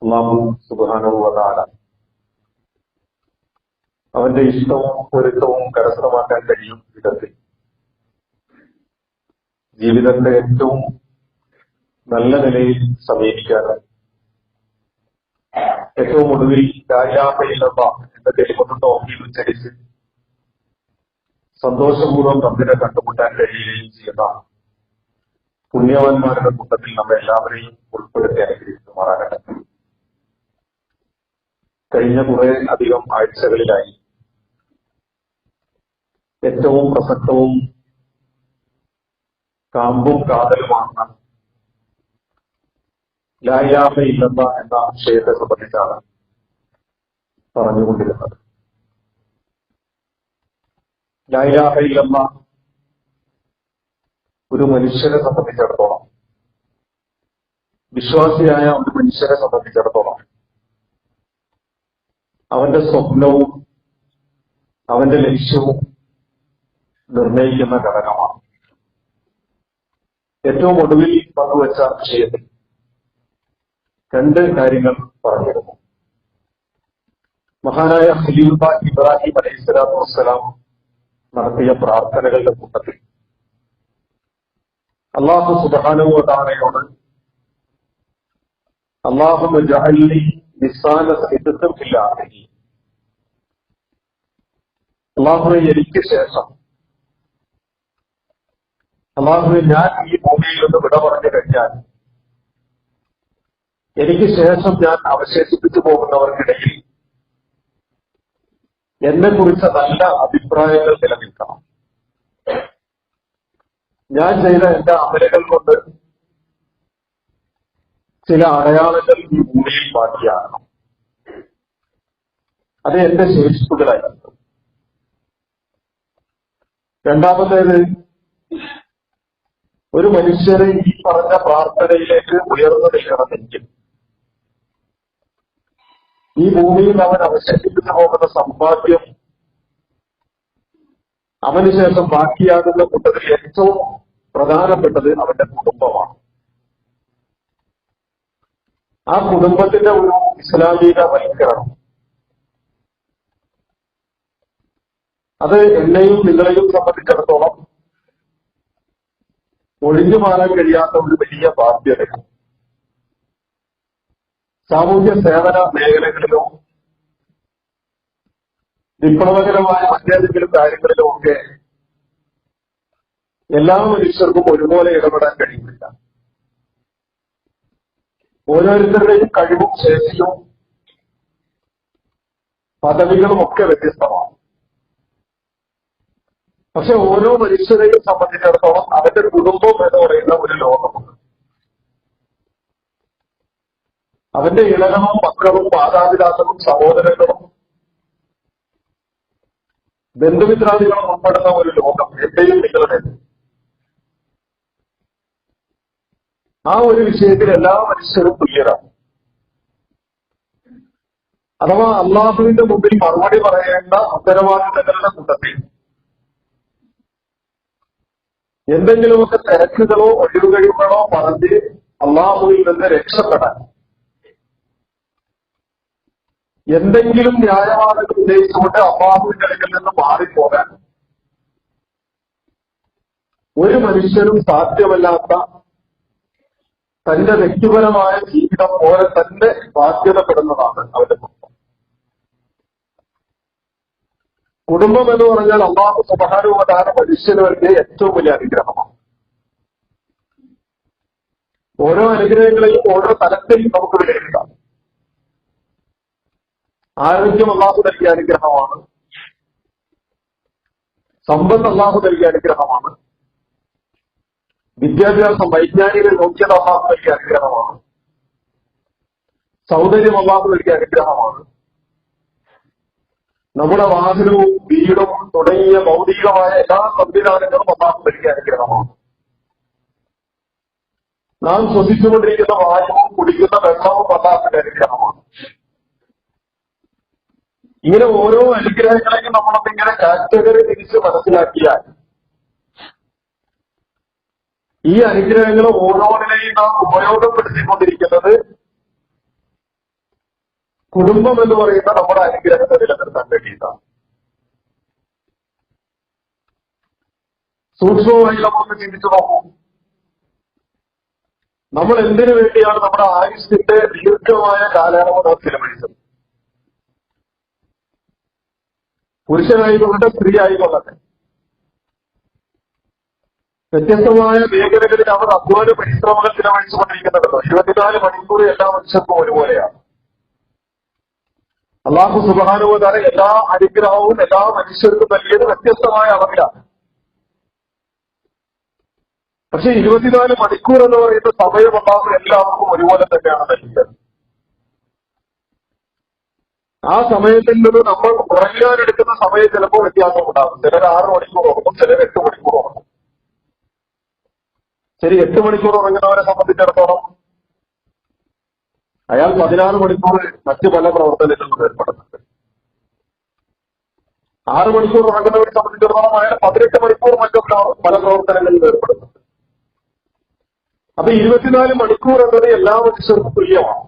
അല്ലാഹു സുബ്ഹാനഹു വ തആല അവന്റെ ഇഷ്ടവും പൊരുത്തവും കരസ്ഥമാക്കാൻ കഴിയും വിധത്തിൽ ജീവിതത്തെ ഏറ്റവും നല്ല നിലയിൽ സമീപിക്കാനും ഏറ്റവും ഒടുവിൽ ലാ ഇലാഹ ഇല്ലല്ലാഹ് എന്ന കലിമത്ത് തൗഹീദ് ഉച്ചരിച്ച് സന്തോഷപൂർവ്വം റബ്ബിനെ കണ്ടുമുട്ടാൻ കഴിയുകയും ചെയ്യുന്ന പുണ്യവാന്മാരുടെ കൂട്ടത്തിൽ നമ്മെ എല്ലാവരെയും ഉൾപ്പെടുത്തി അനുഗ്രഹിക്കുമാറാകട്ടെ. കഴിഞ്ഞ കുറെ അധികം ആഴ്ചകളിലായി ഏറ്റവും പ്രസക്തവും കാമ്പും കാതലുമാണ് ലാ ഇലാഹ ഇല്ലല്ലാഹ് എന്ന വിഷയത്തെ സംബന്ധിച്ചാണ് പറഞ്ഞുകൊണ്ടിരുന്നത്. ലാ ഇലാഹ ഇല്ലല്ലാഹ് ഒരു മനുഷ്യനെ സംബന്ധിച്ചിടത്തോളം, വിശ്വാസിയായ ഒരു മനുഷ്യനെ സംബന്ധിച്ചിടത്തോളം അവന്റെ സ്വപ്നവും അവന്റെ ലക്ഷ്യവും നിർണയിക്കുന്ന ഘടകമാണ്. ഏറ്റവും ഒടുവിൽ പങ്കുവച്ച വിഷയത്തിൽ രണ്ട് കാര്യങ്ങൾ പറഞ്ഞിരുന്നു. മഹാനായ ഖലീലുല്ലാഹ് ഇബ്രാഹിം അലൈഹിസ്സലാത്തു വസ്സലാം നടത്തിയ പ്രാർത്ഥനകളുടെ കൂട്ടത്തിൽ അല്ലാഹു സുബ്ഹാനഹു വ തആലയോട് അല്ലാഹുമ്മ ജഅൽനി ലിസാന സിദ്ഖിൻ ഫിൽ ആഖിരീൻ, അല്ലാഹുവേ എനിക്ക് ശേഷം, അല്ലാഹുവേ ഞാൻ ഈ ഭൂമിയിൽ നിന്ന് വിട പറഞ്ഞു കഴിഞ്ഞാൽ എനിക്ക് ശേഷം ഞാൻ അവശേഷിപ്പിച്ചു പോകുന്നവർക്കിടയിൽ എന്നെ കുറിച്ച് നല്ല അഭിപ്രായങ്ങൾ നിലനിൽക്കണം. ഞാൻ ചെയ്ത എന്റെ അമലുകൾ കൊണ്ട് ചില അടയാളങ്ങൾ ഈ ഭൂമിയിൽ ബാക്കിയാകണം. അത് എന്റെ ശേഷിപ്പുകളായിരുന്നു. രണ്ടാമത്തേത്, ഒരു മനുഷ്യരെ ഈ പറഞ്ഞ പ്രാർത്ഥനയിലേക്ക് ഉയർന്നു നിൽക്കണമെങ്കിൽ ഈ ഭൂമിയിൽ അവൻ അവശേഷിപ്പിച്ചു പോകുന്ന സമ്പാദ്യം അവന് ശേഷം ബാക്കിയാകുന്ന കൂട്ടത്തിൽ ഏറ്റവും പ്രധാനപ്പെട്ടത് അവന്റെ കുടുംബമാണ്. ആ കുടുംബത്തിന്റെ ഒരു ഇസ്ലാമികവൽക്കരണം, അത് എന്നെയും നിങ്ങളെയും സംബന്ധിച്ചിടത്തോളം ഒഴിഞ്ഞു മാറാൻ കഴിയാത്ത ഒരു വലിയ ബാധ്യതയാണ്. സാമൂഹ്യ സേവന മേഖലകളിലോ വിപ്ലവകരമായ മറ്റേതെങ്കിലും കാര്യങ്ങളിലോ ഒക്കെ എല്ലാ മനുഷ്യർക്കും ഒരുപോലെ ഇടപെടാൻ കഴിയുന്നില്ല. ഓരോരുത്തരുടെയും കഴിവും ശേഷിയും പദവികളും ഒക്കെ വ്യത്യസ്തമാണ്. പക്ഷെ ഓരോ മനുഷ്യരെയും സംബന്ധിച്ചിടത്തോളം അവന്റെ കുടുംബം എന്ന് പറയുന്ന ഒരു ലോകമുണ്ട്. അവന്റെ ഇളകളും മക്കളും മാതാപിതാക്കളും സഹോദരങ്ങളും ബന്ധുമിത്രാദികളും ഉൾപ്പെടുന്ന ഒരു ലോകം എന്റെയും നിങ്ങളുടെ. ആ ഒരു വിഷയത്തിൽ എല്ലാ മനുഷ്യരും തുല്യരാണ്. അഥവാ അള്ളാഹുവിന്റെ മുമ്പിൽ മറുപടി പറയേണ്ട ഉത്തരവാദിത്തങ്ങളുടെ കൂട്ടത്തിൽ എന്തെങ്കിലുമൊക്കെ തിരക്കുകളോ ഒഴിവുകഴിവുകളോ പറഞ്ഞ് അള്ളാഹുവിൽ നിന്ന് രക്ഷപ്പെടാൻ, എന്തെങ്കിലും ന്യായവാദങ്ങൾ ഉന്നയിച്ചുകൊണ്ട് അള്ളാഹുവിന്റെ അടുക്കൽ നിന്ന് മാറിപ്പോകാൻ ഒരു മനുഷ്യനും സാധ്യമല്ലാത്ത തന്റെ വ്യക്തിപരമായ ജീവിതം പോലെ തന്നെ ബാധ്യതപ്പെടുന്നതാണ് അവന്റെ കുടുംബം. കുടുംബം എന്ന് പറഞ്ഞാൽ അള്ളാഹു സുബ്ഹാനഹു വ തആല മനുഷ്യന് നൽകിയ ഏറ്റവും വലിയ അനുഗ്രഹമാണ്. ഓരോ അനുഗ്രഹങ്ങളെയും ഓരോ തലത്തിൽ നമുക്ക് വിലയിരുത്താം. ആരോഗ്യം അള്ളാഹു നൽകിയ അനുഗ്രഹമാണ്. സമ്പത്ത് അള്ളാഹു നൽകിയ അനുഗ്രഹമാണ്. വിദ്യാഭ്യാസം, വൈജ്ഞാനിക യോഗ്യത അള്ളാഹു നൽകിയ അനുഗ്രഹമാണ്. സൗന്ദര്യം അള്ളാഹു നൽകിയ അനുഗ്രഹമാണ്. നമ്മുടെ വാഹനവും വീടും തുടങ്ങിയ ഭൗതികമായ എല്ലാ സംവിധാനങ്ങളും അള്ളാഹു നൽകിയ അനുഗ്രഹമാണ്. നാം ശ്വസിച്ചുകൊണ്ടിരിക്കുന്ന വായുവും കുടിക്കുന്ന വെള്ളവും അള്ളാഹുവിന്റെ അനുഗ്രഹമാണ്. ഇങ്ങനെ ഓരോ അനുഗ്രഹങ്ങളെയും നമ്മളൊന്നിങ്ങനെ കാറ്റഗറി തിരിച്ച് മനസ്സിലാക്കിയാൽ ഈ അനുഗ്രഹങ്ങൾ ഓരോന്നിനെയും നാം ഉപയോഗപ്പെടുത്തിക്കൊണ്ടിരിക്കുന്നത് കുടുംബം എന്ന് പറയുന്ന നമ്മുടെ അനുഗ്രഹത്തെ നിലനിർത്താൻ വേണ്ടിയിട്ടാണ്. സൂക്ഷ്മമായി നമ്മളൊന്ന് ചിന്തിച്ചു നോക്കൂ. നമ്മൾ എന്തിനു വേണ്ടിയാണ് നമ്മുടെ ആയുസ്സിന്റെ ദീർഘമായ കാലയളവ് നാം ചെലവഴിച്ചത്? പുരുഷനായിക്കൊള്ളട്ടെ, സ്ത്രീ ആയിക്കൊള്ളട്ടെ, വ്യത്യസ്തമായ മേഖലകളിൽ അവർ അധ്വാന പരിശ്രമങ്ങൾ ചിലവഴിച്ചുകൊണ്ടിരിക്കുന്നുണ്ടല്ലോ. 24 മണിക്കൂർ എല്ലാ മനുഷ്യർക്കും ഒരുപോലെയാണ്. അല്ലാഹു സുബ്ഹാനഹു വ തആല എല്ലാ അനുഗ്രഹവും എല്ലാ മനുഷ്യർക്കും നൽകിയത് വ്യത്യസ്തമായ അളവിലാണ്. പക്ഷെ 24 മണിക്കൂർ എന്ന് പറയുന്ന സമയം അല്ലാഹു എല്ലാവർക്കും ഒരുപോലെ തന്നെയാണ് നൽകിയത്. ആ സമയത്തിൽ നിന്ന് നമ്മൾ ഉറങ്ങാനെടുക്കുന്ന സമയം ചിലപ്പോൾ വ്യത്യാസം ഉണ്ടാകും. ചിലർ 6 മണിക്കൂർ ഉറങ്ങും, ചിലർ 8 മണിക്കൂർ ഉറങ്ങും. ശരി, 8 മണിക്കൂർ ഉറങ്ങുന്നവരെ സംബന്ധിച്ചിടത്തോളം അയാൾ 16 മണിക്കൂർ മറ്റു പല പ്രവർത്തനങ്ങളിലും ഏർപ്പെടുന്നുണ്ട്. 6 മണിക്കൂർ ഉറങ്ങുന്നവരെ സംബന്ധിച്ചിടത്തോളം അയാൾ 18 മണിക്കൂർ മറ്റു പല പ്രവർത്തനങ്ങളിൽ ഏർപ്പെടുന്നുണ്ട്. അപ്പൊ 24 മണിക്കൂർ എന്നത് എല്ലാ മനുഷ്യർക്കും തുല്യമാണ്.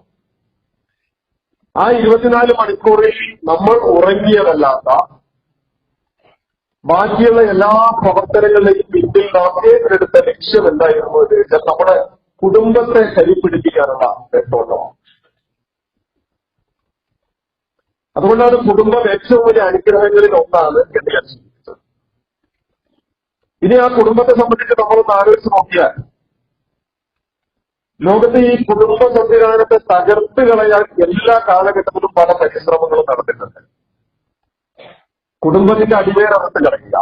ആ 24 മണിക്കൂറിൽ നമ്മൾ ഉറങ്ങിയതല്ലാത്ത ബാക്കിയുള്ള എല്ലാ പ്രവർത്തനങ്ങളുടെയും പിന്നിൽ നാം ഏറ്റെടുത്ത ലക്ഷ്യം എന്തായിരുന്നു എന്ന് വെച്ചാൽ നമ്മുടെ കുടുംബത്തെ കൈപ്പിടിപ്പിക്കാനുള്ള നേട്ടമാണ്. അതുകൊണ്ടാണ് കുടുംബം ഏറ്റവും വലിയ അനുഗ്രഹങ്ങളിൽ ഒന്നാണ് എന്ന് ഞാൻ ചിന്തിച്ചത്. ഇനി ആ കുടുംബത്തെ സംബന്ധിച്ച് നമ്മളൊന്ന് ആലോചിച്ച് നോക്കിയാൽ ലോകത്തെ ഈ കുടുംബ സംവിധാനത്തെ തകർത്ത് കളയാൻ എല്ലാ കാലഘട്ടത്തിലും പല പരിശ്രമങ്ങളും നടന്നിട്ടുണ്ട്. കുടുംബത്തിന്റെ അടിവേരകത്ത് കളയുക,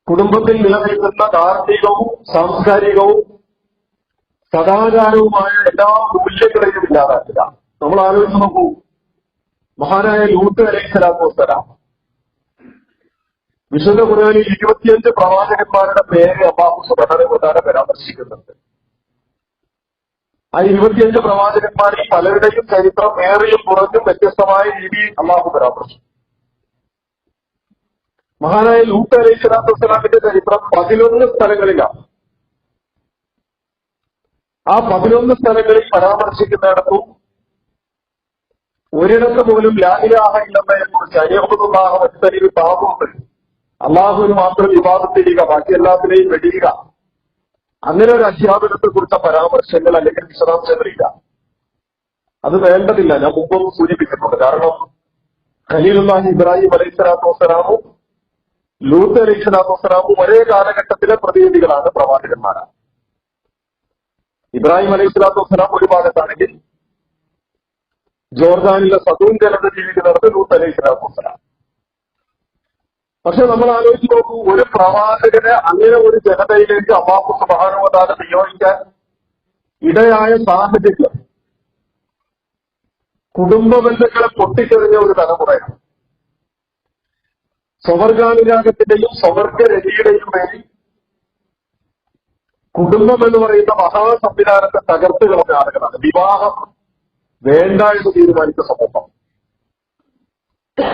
കുടുംബത്തിൽ നിലനിൽക്കുന്ന ധാർമ്മികവും സാംസ്കാരികവും സദാചാരവുമായ എല്ലാ മൂല്യങ്ങളെയും ഇല്ലാതാക്കുക. നമ്മൾ ആലോചിച്ച് നോക്കൂ, മഹാനായ ലൂത്ത് അലൈഹിസ്സലാത്തു വസ്സലാം വിശുദ്ധ ഖുർആനിൽ 25 പ്രവാചകന്മാരുടെ പേര് അല്ലാഹു സുബ്ഹാനഹു വ തആല പരാമർശിക്കുന്നുണ്ട്. ആ 25 പ്രവാചകന്മാരിൽ പലരുടെയും ചരിത്രം ഏറെയും കുറഞ്ഞും വ്യത്യസ്തമായ രീതിയിൽ അല്ലാഹു പരാമർശിച്ചു. മഹാനായ ലൂത്ത് അലൈഹിസ്സലാത്തു വസ്സലാമിന്റെ ചരിത്രം 11 സ്ഥലങ്ങളിലാണ്. ആ 11 സ്ഥലങ്ങളിൽ പരാമർശിക്കുന്നിടത്തും ഒരിടത്ത് പോലും ലാ ഇലാഹ ഇല്ലല്ലാഹയെ കുറിച്ച് അയ്യഹുദുല്ലാഹ വസ്തനിൽ താവൂത്ത്, അള്ളാഹുവിന് മാത്രം വിവാദം ചെയ്യുക, ബാക്കി എല്ലാത്തിനെയും വെടിയുക, അങ്ങനെ ഒരു അധ്യാപനത്തെ കുറിച്ച പരാമർശങ്ങൾ അല്ലെങ്കിൽ വിശദാംശങ്ങളില്ല. അത് വേണ്ടതില്ല. ഞാൻ മുമ്പൊന്നും സൂചിപ്പിച്ചിട്ടുണ്ട്. കാരണം ഖലീലുല്ലാഹി ഇബ്രാഹിം അലൈഹിസ്സലാത്തു വസ്സലാമും ലൂത്ത് അലൈഹിസ്സലാത്തു വസ്സലാമും ഒരേ കാലഘട്ടത്തിലെ പ്രതിനിധികളാണ്, പ്രവാചകന്മാരാണ്. ഇബ്രാഹിം അലൈഹിസ്സലാത്തു വസ്സലാം ഒരു ഭാഗത്താണെങ്കിൽ ജോർദാനിലെ സദൂം ജനത ജീവിക്കുന്നിടത്ത് ലൂത്ത് അലൈഹിസ്സലാത്തു വസ്സലാം. പക്ഷെ നമ്മൾ ആലോചിച്ച് നോക്കൂ, ഒരു പ്രവാചകനെ അങ്ങനെ ഒരു ജനതയിലേക്ക് അല്ലാഹു സുബ്ഹാനഹു വ തആല നിയോഗിക്കാൻ ഇടയായ സാഹചര്യം കുടുംബ ബന്ധങ്ങളെ പൊട്ടിച്ചെറിഞ്ഞ ഒരു തലമുറയാണ്. സ്വവർഗാനുരാഗത്തിന്റെയും സ്വവർഗരതിയുടെയും പേരിൽ കുടുംബം എന്ന് പറയുന്ന മഹാസംവിധാനത്തെ തകർത്ത് കളഞ്ഞ ആളുകളാണ്. വിവാഹം വേണ്ട എന്ന് തീരുമാനിച്ച സമൂഹം,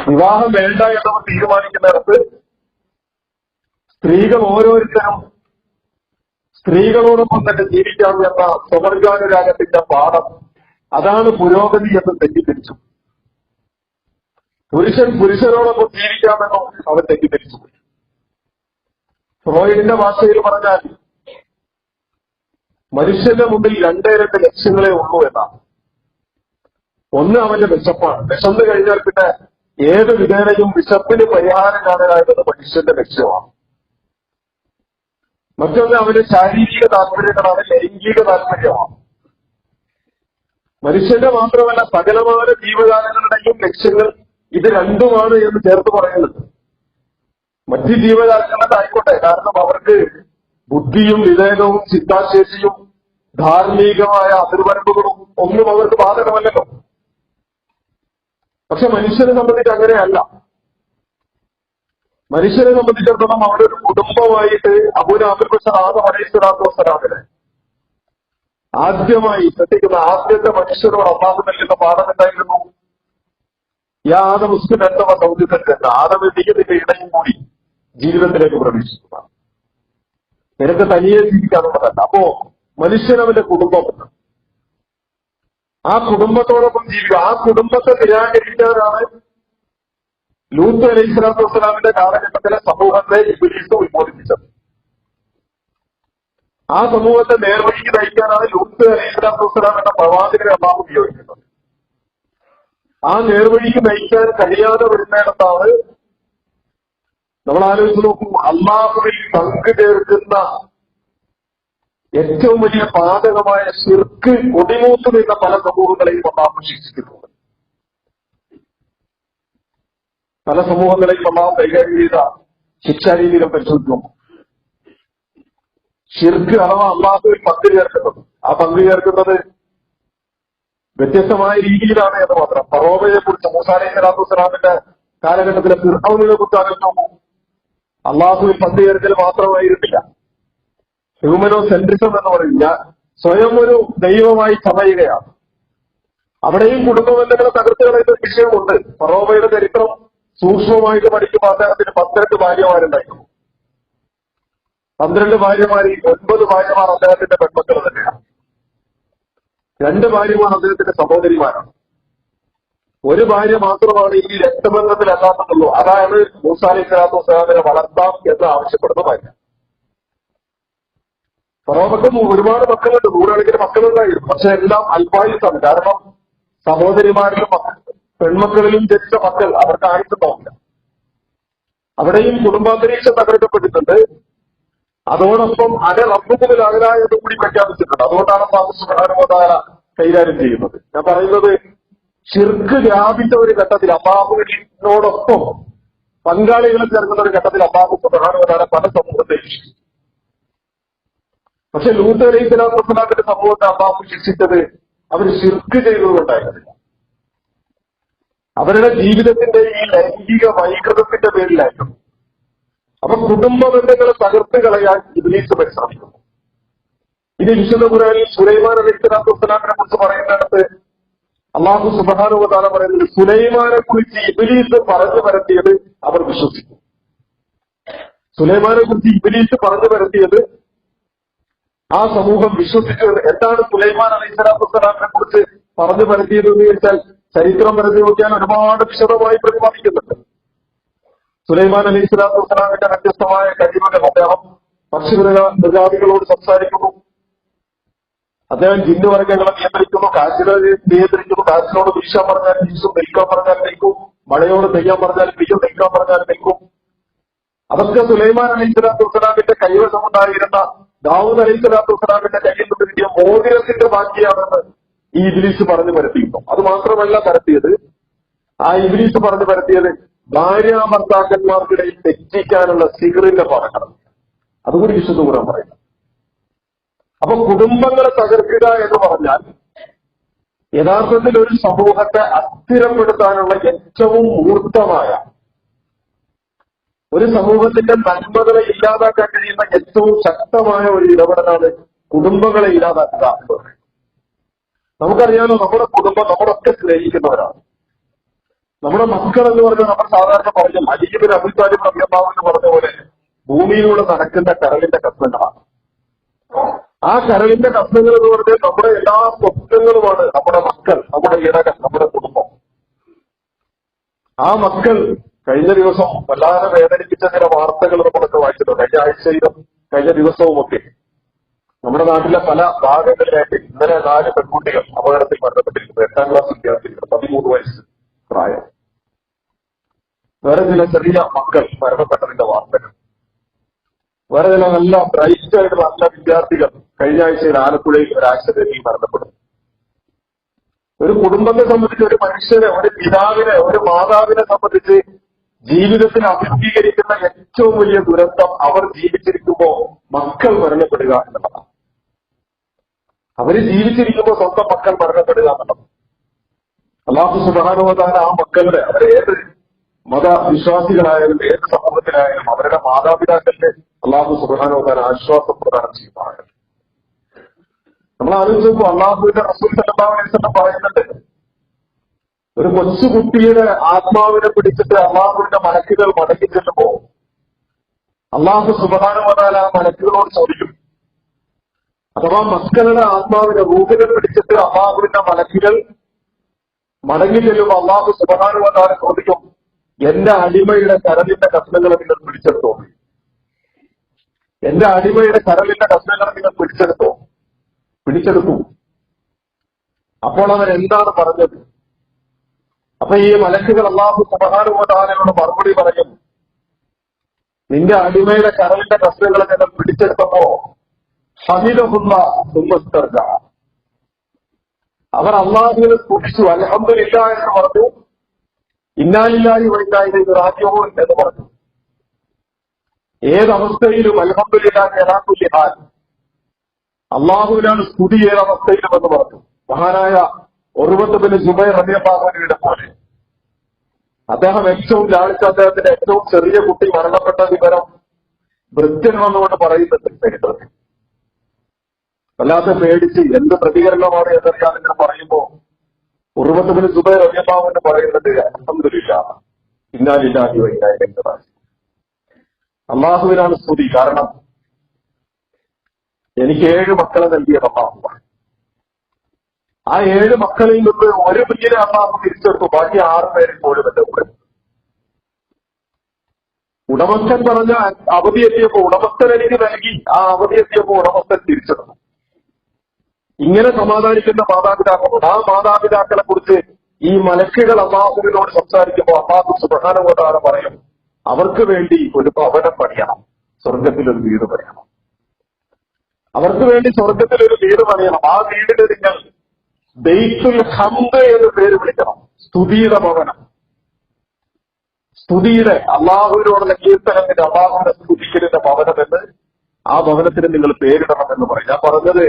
വിവാഹം വേണ്ട എന്നവർ തീരുമാനിക്കുന്നിടത്ത് സ്ത്രീകൾ ഓരോരുത്തരും സ്ത്രീകളോടൊപ്പം തന്നെ ജീവിക്കാം എന്ന സ്വവർഗാനുരാഗത്തിന്റെ പാഠം, അതാണ് പുരോഗതി എന്ന് തെറ്റിദ്ധരിച്ചു. പുരുഷൻ പുരുഷനോടൊപ്പം ജീവിക്കാമെന്നും അവർ തെറ്റിദ്ധരിച്ചു. ഫ്രോയിഡിന്റെ ഭാഷയിൽ പറഞ്ഞാൽ മനുഷ്യന്റെ മുമ്പിൽ 2 ലക്ഷ്യങ്ങളെ ഉള്ളൂ എന്നാണ്. ഒന്ന് അവന്റെ വിശപ്പാണ്. വിശന്ന് കഴിഞ്ഞാൽ പിന്നെ ഏത് വിധേനയും വിശപ്പിന് പരിഹാരം കാണാനായത് മനുഷ്യന്റെ ലക്ഷ്യമാണ്. മറ്റൊന്ന് അവന്റെ ശാരീരിക താല്പര്യങ്ങളാണ്, ലൈംഗിക താല്പര്യമാണ്. മനുഷ്യന്റെ മാത്രമല്ല സകലമായ ജീവജാലങ്ങളുടെയും ലക്ഷ്യങ്ങൾ ഇത് രണ്ടുമാണ് എന്ന് ചേർത്ത് പറയുന്നുണ്ട്. മറ്റ് ജീവജാലങ്ങളുടെ ആയിക്കോട്ടെ, കാരണം അവർക്ക് ബുദ്ധിയും വിവേകവും ചിന്താശേഷിയും ധാർമ്മികമായ അതിർവരമ്പുകളും ഒന്നും അവർക്ക് ബാധകമല്ലല്ലോ. പക്ഷെ മനുഷ്യനെ സംബന്ധിച്ച് അങ്ങനെയല്ല. മനുഷ്യനെ സംബന്ധിച്ചിടത്തോളം അവിടെ ഒരു കുടുംബമായിട്ട് ആദം അലൈഹിസ്സലാത്തു വസ്സലാമിനെ ആദ്യമായി ശ്രദ്ധിക്കുന്ന ആദ്യത്തെ മനുഷ്യരോട് അല്ലാഹു നൽകുന്ന പാഠം എന്തായിരുന്നു? യാ ആദം ഉസ്കുൻ അൻത വ സൗജുക ജന്ന, ആദം നീയുടെ ഇടയും കൂടി ജീവിതത്തിലേക്ക് പ്രവേശിക്കുക. നിനക്ക് തനിയെ ജീവിക്കാനുള്ളതല്ല. അപ്പോ മനുഷ്യനവന്റെ കുടുംബമുണ്ട്. ആ കുടുംബത്തോടൊപ്പം ജീവിക്കുക. ആ കുടുംബത്തെ നിരാകരിക്കാനാണ് ലൂത്ത് അലൈഹി സ്വലാത്തു വസ്സലാമിന്റെ കാലഘട്ടത്തിലെ സമൂഹത്തെ ഇബ്ലീസ് ഉത്ബോധിപ്പിച്ചത്. ആ സമൂഹത്തെ നേർവഴിക്ക് നയിക്കാനാണ് ലൂത്ത് അലൈഹി സ്വലാത്തു വസ്സലാം എന്ന പ്രവാചകരെ അള്ളാഹു ഉപയോഗിക്കുന്നത്. ആ നേർവഴിക്ക് നയിക്കാൻ കഴിയാതെ വരുന്നിടത്താണ് നമ്മൾ ആലോചിച്ച് നോക്കൂ, അള്ളാഹുവിൽ പങ്കു ചേർക്കുന്ന ഏറ്റവും വലിയ പാതകമായ ശിർക്ക് കൊടിമൂത്ത് നിന്ന പല സമൂഹങ്ങളെയും അള്ളാഹു ശിക്ഷിച്ചിട്ടുണ്ട്. പല സമൂഹങ്ങളെയും അള്ളാഹു കൈകാര്യം ചെയ്ത ശിക്ഷാരീതികൾ പരിശോധിക്കും. ശിർക്ക് അഥവാ അള്ളാഹുവിൽ പങ്കു ചേർക്കുന്നത്, ആ പങ്കു ചേർക്കുന്നത് വ്യത്യസ്തമായ രീതിയിലാണ് എന്ന് മാത്രം. ഫറോവയെ കുറിച്ച് മൂസാ അലൈഹി സ്വലാത്തു വസ്സലാമിന്റെ കാലഘട്ടത്തിലെ ഫിർഔനിനെ കുറിച്ച് ആലോചിച്ചു. അള്ളാഹുവിൽ പങ്കു ചേർക്കൽ മാത്രമായിരുന്നില്ല, ഹ്യൂമനോ സെൻട്രിസം എന്ന് പറയില്ല, സ്വയം ഒരു ദൈവമായി ചമയുകയാണ്. അവിടെയും കുടുംബ ബന്ധങ്ങളെ തകർത്ത് കളയുന്ന വിഷയമുണ്ട്. ഫറോവയുടെ ചരിത്രം സൂക്ഷ്മമായിട്ട് പഠിക്കുമ്പോൾ അദ്ദേഹത്തിന് 12 ഭാര്യമാരുണ്ടായിരുന്നു. 12 ഭാര്യമാരിൽ 9 ഭാര്യമാർ അദ്ദേഹത്തിന്റെ പെൺമക്കൾ തന്നെയാണ്. 2 ഭാര്യമാർ അദ്ദേഹത്തിന്റെ സഹോദരിമാരാണ്. ഒരു ഭാര്യ മാത്രമാണ് ഈ രക്തബന്ധത്തിലല്ലാത്തുള്ളൂ. അതാണ് മൂസാ അലൈഹി സ്വലാത്തു വസ്സലാമിനെ വളർത്താം എന്ന് ആവശ്യപ്പെടുന്ന ഭാര്യ. ഫറോവയ്ക്ക് ഒരുപാട് മക്കളുണ്ട്, 100 കണക്കിന് മക്കളുണ്ടായിരുന്നു. പക്ഷെ എല്ലാം അൽപായുസാണ്. കാരണം സഹോദരിമാരിലും പെൺമക്കളിലും ജനിച്ച മക്കൾ അവർക്ക് ആയുസുണ്ടാവില്ല. അവിടെയും കുടുംബാന്തരീക്ഷം തകർക്കപ്പെട്ടിട്ടുണ്ട്. അതോടൊപ്പം റബ്ബുക്കുമിൽ അകലായത് കൂടി പ്രഖ്യാപിച്ചിട്ടുണ്ട്. അതുകൊണ്ടാണ് അല്ലാഹു സുബ്ഹാനഹു വ തആല കൈകാര്യം ചെയ്യുന്നത്. ഞാൻ പറയുന്നത്, ശിർക്ക് വ്യാപിച്ച ഒരു ഘട്ടത്തിൽ അല്ലാഹുവിനോടൊപ്പം പങ്കാളികളെ ചേർക്കുന്ന ഒരു ഘട്ടത്തിൽ അല്ലാഹു സുബ്ഹാനഹു വ തആല പല സമൂഹത്തെ ശിക്ഷിച്ചു. പക്ഷെ ലൂത്ത് അലൈഹി സ്വലാത്തു വസ്സലാമിന്റെ സമൂഹത്തെ അല്ലാഹു ശിക്ഷിച്ചത് അവർ ശിർക്ക് ചെയ്തതുകൊണ്ടായിരുന്നില്ല. അവരുടെ ജീവിതത്തിന്റെ ഈ ലൈംഗിക വൈകൃതത്തിന്റെ പേരിലായിരുന്നു. അപ്പൊ കുടുംബ ബന്ധങ്ങളെ തകർത്ത് കളയാൻ ഇബ്ലീസ് പരിശ്രമിക്കുന്നു. ഇനി വിശുദ്ധ ഖുർആനിൽ സുലൈമാൻ അലൈഹി സ്വലാത്തു വസ്സലാമിനെ കുറിച്ച് പറയുന്നിടത്ത് അല്ലാഹു സുബ്ഹാനഹു വ തആല പറയുന്നത്, സുലൈമാനെ കുറിച്ച് ഇബ്ലീസ് പറഞ്ഞു പരത്തിയത് അവർ വിശ്വസിക്കും. സുലൈമാനെ കുറിച്ച് ഇബ്ലീസ് പറഞ്ഞു പരത്തിയത് ആ സമൂഹം വിശ്വസിച്ചു. എന്താണ് സുലൈമാൻ അലൈഹി സ്വലാത്തു വസ്സലാമിനെ കുറിച്ച് പറഞ്ഞു പരത്തിയത് എന്ന് ചോദിച്ചാൽ ചരിത്രം വരച്ച് നോക്കിയാൽ ഒരുപാട് വിശദമായി പ്രതിപാദിക്കുന്നുണ്ട്. സുലൈമാൻ അലൈഹി സ്വലാത്തു വസ്സലാമിന്റെ വ്യത്യസ്തമായ കഴിവുകൾ. അദ്ദേഹം പക്ഷിമൃഗാദികളോട് സംസാരിക്കുന്നു, അദ്ദേഹം ജിന്നുവർഗ്ഗങ്ങളെ നിയന്ത്രിക്കുന്നു, കാറ്റിനെ നിയന്ത്രിക്കുന്നു, കാറ്റിനോട് വീശാൻ പറഞ്ഞാൽ വീശും, നിൽക്കാൻ പറഞ്ഞാൽ നിൽക്കും, മഴയോട് പെയ്യാൻ പറഞ്ഞാൽ പെയ്യും, നിൽക്കാൻ പറഞ്ഞാൽ നിൽക്കും. അതൊക്കെ സുലൈമാൻ അലൈഹി സ്വലാത്തു വസ്സലാമിന്റെ കൈവശമുണ്ടായിരുന്ന ദാവൂദ് അലൈഹി സ്വലാത്തു വസ്സലാമിന്റെ കയ്യിൽ നിന്ന് കിട്ടിയ മോതിരത്തിന്റെ ബാക്കിയാണെന്ന് ഈ ഇബ്ലീസ് പറഞ്ഞു പരത്തിയിരുന്നു. അത് മാത്രമല്ല പരത്തിയത്, ആ ഇബ്ലീസ് പറഞ്ഞു പരത്തിയത് ഭാര്യ ഭർത്താക്കന്മാർക്കിടയിൽ തെറ്റിക്കാനുള്ള സിഹറിന്റെ പാഠങ്ങൾ. അതുകൂടി വിശുദ്ധ ഖുർആൻ പറയുന്നു. അപ്പൊ കുടുംബങ്ങളെ തകർക്കുക എന്ന് പറഞ്ഞാൽ യഥാർത്ഥത്തിൽ ഒരു സമൂഹത്തെ അസ്ഥിരപ്പെടുത്താനുള്ള ഏറ്റവും മൂർത്തമായ, ഒരു സമൂഹത്തിന്റെ നന്മകളെ ഇല്ലാതാക്കാൻ കഴിയുന്ന ഏറ്റവും ശക്തമായ ഒരു ഇടപെടലാണ് കുടുംബങ്ങളെ ഇല്ലാതാക്കുക എന്ന് പറയുന്നത്. നമുക്കറിയാലോ, നമ്മുടെ കുടുംബം നമ്മളൊക്കെ സ്നേഹിക്കുന്നവരാണ്. നമ്മുടെ മക്കൾ എന്ന് പറഞ്ഞാൽ നമ്മൾ സാധാരണ പറഞ്ഞു അലി ഇബ്നു അബീ ത്വാലിബ് റളിയല്ലാഹു അൻഹു പറഞ്ഞ പോലെ ഭൂമിയിലൂടെ നടക്കുന്ന കരളിന്റെ കഷ്ണങ്ങളാണ്. ആ കരളിന്റെ കഷ്ണങ്ങൾ എന്ന് പറഞ്ഞാൽ നമ്മുടെ എല്ലാ സ്വപ്നങ്ങളുമാണ് നമ്മുടെ മക്കൾ, നമ്മുടെ ഇണകൾ, നമ്മുടെ കുടുംബം. ആ മക്കൾ കഴിഞ്ഞ ദിവസം വല്ലാതെ വേദനിപ്പിച്ച ചില വാർത്തകൾ നമ്മളൊക്കെ വായിച്ചിട്ടുണ്ട്. കഴിഞ്ഞ ആഴ്ചയിലും കഴിഞ്ഞ ദിവസവുമൊക്കെ നമ്മുടെ നാട്ടിലെ പല ഭാഗങ്ങളിലായിട്ട് ഇന്നലെ 4 പെൺകുട്ടികൾ അപകടത്തിൽ മരണപ്പെട്ടിരിക്കുന്നു. 8ാം ക്ലാസ് വിദ്യാർത്ഥികൾ, 13 വയസ്സ് പ്രായം. വേറെ ചില ചെറിയ മക്കൾ മരണപ്പെട്ടതിന്റെ വാർത്തകൾ. വേറെ ചില നല്ല ബ്രൈറ്റ് ആയിട്ടുള്ള നല്ല വിദ്യാർത്ഥികൾ കഴിഞ്ഞ ആഴ്ചയിൽ ആലപ്പുഴയിൽ ഒരു ആക്സിഡന്റിൽ മരണപ്പെടുന്നു. ഒരു കുടുംബത്തെ സംബന്ധിച്ച്, ഒരു മനുഷ്യനെ, ഒരു പിതാവിനെ, ഒരു മാതാവിനെ സംബന്ധിച്ച് ജീവിതത്തിൽ അഭിമുഖീകരിക്കുന്ന ഏറ്റവും വലിയ ദുരന്തം അവർ ജീവിച്ചിരിക്കുമ്പോൾ മക്കൾ മരണപ്പെടുക എന്നുള്ളതാണ്. അവര് ജീവിച്ചിരിക്കുമ്പോൾ സ്വന്തം മക്കൾ മരണപ്പെടുക എന്നുള്ളത്. അല്ലാഹു സുബ്ഹാനഹു വ തആല ആ മക്കളുടെ, അവരേത് മതവിശ്വാസികളായാലും ഏത് സമൂഹത്തിലായാലും അവരുടെ മാതാപിതാക്കളുടെ അല്ലാഹു സുബ്ഹാനഹു വ തആല ആശ്വാസം പ്രദാനം ചെയ്യുന്നതാണ്. നമ്മൾ ആലോചിച്ചപ്പോൾ അല്ലാഹുവിന്റെ റസൂൽ സല്ലല്ലാഹു അലൈഹി വസല്ലം പറയുന്നുണ്ട്, ഒരു കൊച്ചുകുട്ടിയുടെ ആത്മാവിനെ പിടിച്ചിട്ട് അള്ളാഹുവിന്റെ മലക്കുകൾ മടങ്ങി ചെല്ലുമ്പോ അള്ളാഹു സുബ്ഹാനഹു വ തആല ആ മലക്കുകളോട് ചോദിക്കും, അഥവാ മക്കളുടെ ആത്മാവിനെ റൂഹിനെ പിടിച്ചിട്ട് അള്ളാഹുവിന്റെ മലക്കുകൾ മടങ്ങി ചെല്ലുമ്പോൾ അള്ളാഹു സുബ്ഹാനഹു വ തആല ചോദിക്കും, എന്റെ അടിമയുടെ കരലിന്റെ കഷ്ണങ്ങളെ നിങ്ങൾ പിടിച്ചെടുത്തോ, എന്റെ അടിമയുടെ കരലിന്റെ കഷ്ണങ്ങളെ നിങ്ങൾ പിടിച്ചെടുത്തു. അപ്പോൾ അവൻ എന്താണ് പറഞ്ഞത്? അപ്പൊ ഈ മലക്കുകൾ അള്ളാഹു സുബ്ഹാനഹു വ തആലയോട് മറുപടി പറയും, നിന്റെ അടിമയുടെ കരലിന്റെ കഷ്ണങ്ങളെ ഞങ്ങൾ പിടിച്ചെടുത്തപ്പോ ഹമിദഹുല്ലാഹ് സുമ്മ ഇസ്തർജ, അവർ അള്ളാഹുവിനെ സ്തുതിച്ചു, അൽഹംദുലില്ലാഹ് എന്ന് പറഞ്ഞു, ഇന്നാ ലില്ലാഹി വ ഇന്നാ ഇലൈഹി റാജിഊൻ എന്ന് പറഞ്ഞു. ഏതവസ്ഥയിലും അൽഹംദുലില്ലാഹി അലാ കുല്ലി ഹാൽ, അള്ളാഹുവിനാണ് സ്തുതി ഏതവസ്ഥയിലും എന്ന് പറഞ്ഞു. മഹാനായ ഉർവത്ത് ബിൻ സുബൈർ റളിയല്ലാഹു അൻഹുവിനെ പോലെ അദ്ദേഹം ഏറ്റവും ലാളിച്ച അദ്ദേഹത്തിന്റെ ഏറ്റവും ചെറിയ കുട്ടി മരണപ്പെട്ട വിവരം വൃത്യൻ വന്നുകൊണ്ട് പറയുന്നുണ്ട് ചരിത്രത്തിൽ. വല്ലാതെ പേടിച്ച് എന്ത് പ്രതികരണമാണ് എന്നറിയാൻ നിങ്ങൾ പറയുമ്പോ ഉർവത്ത് ബിൻ സുബൈർ റളിയല്ലാഹു അൻഹു പറയുന്നത്, അൽഹംദുലില്ലാഹ് ഇന്നാ ലില്ലാഹി വ ഇന്നാ ഇലൈഹി റാജിഊൻ, അള്ളാഹുവിനാണ് സ്തുതി. കാരണം എനിക്ക് 7 മക്കളെ നൽകിയത് അള്ളാഹുവാണ്. ആ 7 മക്കളിൽ നിന്ന് ഒരു കുഞ്ഞിനെ അള്ളാഹു തിരിച്ചെടുത്തു, ബാക്കി 6 പേരിൽ പോലും എന്റെ കൂടെ. ഉടമസ്ഥൻ പറഞ്ഞ അവധി എത്തിയപ്പോ ഉടമസ്ഥൻ എനിക്ക് നൽകി, ആ അവധി എത്തിയപ്പോ ഉടമസ്ഥൻ തിരിച്ചെടുത്തു. ഇങ്ങനെ സമാധാനിക്കുന്ന മാതാപിതാക്കളുണ്ട്. ആ മാതാപിതാക്കളെ കുറിച്ച് ഈ മലക്കുകൾ അള്ളാഹുവിനോട് സംസാരിക്കുമ്പോൾ അള്ളാഹു സുബ്ഹാനഹു വ തആല പറയും, അവർക്ക് വേണ്ടി ഒരു ഭവനം പണിയണം, സ്വർഗത്തിലൊരു വീട് പണിയണം, അവർക്ക് വേണ്ടി സ്വർഗത്തിലൊരു വീട് പണിയണം. ആ വീടിന് നിങ്ങൾ ബൈത്തുൽ ഹംദ് എന്ന് പേര് വിളിക്കണം, സ്തുതിയുടെ ഭവനം. സ്തുതിയുടെ, അള്ളാഹുവിനോടുള്ള കീർത്തനത്തിന്റെ, അള്ളാഹുവിന്റെ സ്തുതിക്കലിന്റെ ഭവനം എന്ന് ആ ഭവനത്തിന് നിങ്ങൾ പേരിടണം എന്ന് പറയും. ഞാൻ പറഞ്ഞത്